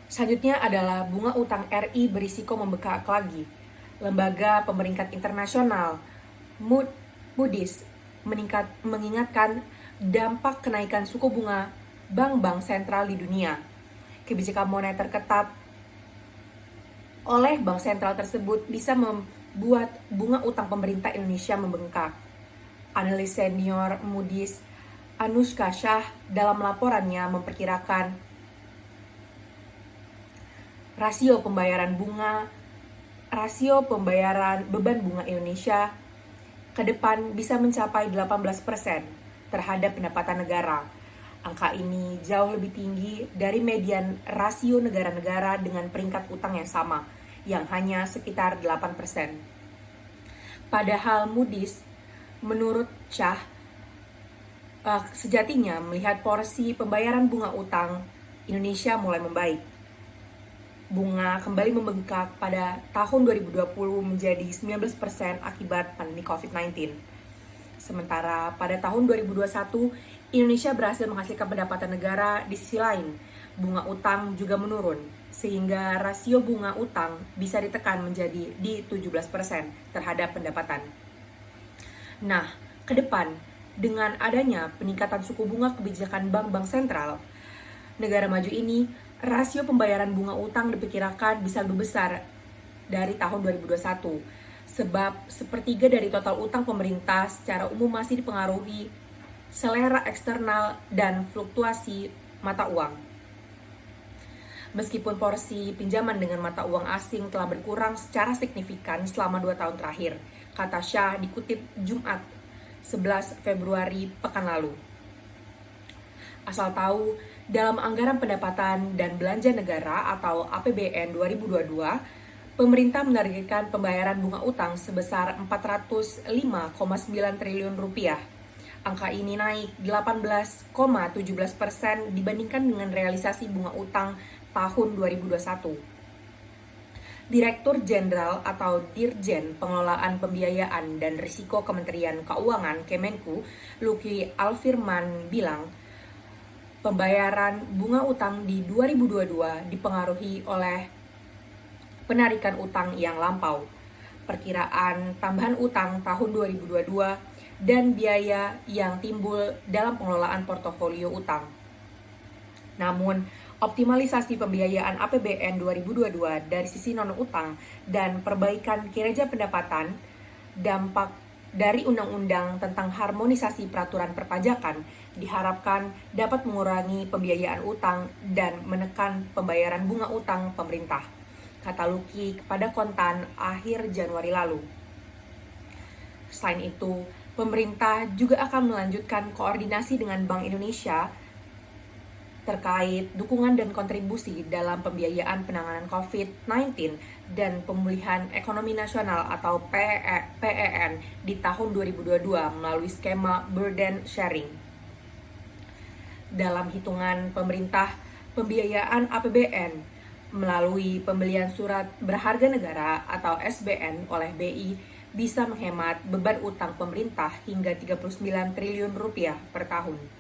Selanjutnya adalah bunga utang RI berisiko membengkak lagi. Lembaga pemeringkat internasional Moody's mengingatkan dampak kenaikan suku bunga bank-bank sentral di dunia. Kebijakan moneter ketat oleh bank sentral tersebut bisa membuat bunga utang pemerintah Indonesia membengkak. Analis senior Moody's Anushka Shah dalam laporannya memperkirakan rasio pembayaran beban bunga Indonesia ke depan bisa mencapai 18% terhadap pendapatan negara. Angka ini jauh lebih tinggi dari median rasio negara-negara dengan peringkat utang yang sama, yang hanya sekitar 8%. Padahal Moody's, menurut Shah, sejatinya melihat porsi pembayaran bunga utang Indonesia mulai membaik. Bunga kembali membengkak pada tahun 2020 menjadi 19% akibat pandemi COVID-19. Sementara pada tahun 2021, Indonesia berhasil menghasilkan pendapatan negara. Di sisi lain, bunga utang juga menurun, sehingga rasio bunga utang bisa ditekan menjadi di 17% terhadap pendapatan. Nah, ke depan, dengan adanya peningkatan suku bunga kebijakan bank-bank sentral, negara maju ini, rasio pembayaran bunga utang diperkirakan bisa lebih besar dari tahun 2021, sebab sepertiga dari total utang pemerintah secara umum masih dipengaruhi selera eksternal dan fluktuasi mata uang. Meskipun porsi pinjaman dengan mata uang asing telah berkurang secara signifikan selama 2 tahun terakhir, kata Shah dikutip Jumat 11 Februari pekan lalu. Asal tahu, dalam Anggaran Pendapatan dan Belanja Negara atau APBN 2022, pemerintah menargetkan pembayaran bunga utang sebesar 405,9 triliun rupiah. Angka ini naik 18,17% dibandingkan dengan realisasi bunga utang tahun 2021. Direktur Jenderal atau Dirjen Pengelolaan Pembiayaan dan Risiko Kementerian Keuangan Kemenku, Luki Alfirman bilang, pembayaran bunga utang di 2022 dipengaruhi oleh penarikan utang yang lampau, perkiraan tambahan utang tahun 2022, dan biaya yang timbul dalam pengelolaan portofolio utang. Namun, optimalisasi pembiayaan APBN 2022 dari sisi non-utang dan perbaikan kinerja pendapatan, dampak dari Undang-Undang tentang Harmonisasi Peraturan Perpajakan diharapkan dapat mengurangi pembiayaan utang dan menekan pembayaran bunga utang pemerintah, kata Luki kepada Kontan akhir Januari lalu. Selain itu, pemerintah juga akan melanjutkan koordinasi dengan Bank Indonesia terkait dukungan dan kontribusi dalam pembiayaan penanganan COVID-19 dan pemulihan ekonomi nasional atau PEN di tahun 2022 melalui skema burden sharing. Dalam hitungan pemerintah, pembiayaan APBN melalui pembelian surat berharga negara atau SBN oleh BI bisa menghemat beban utang pemerintah hingga 39 triliun rupiah per tahun.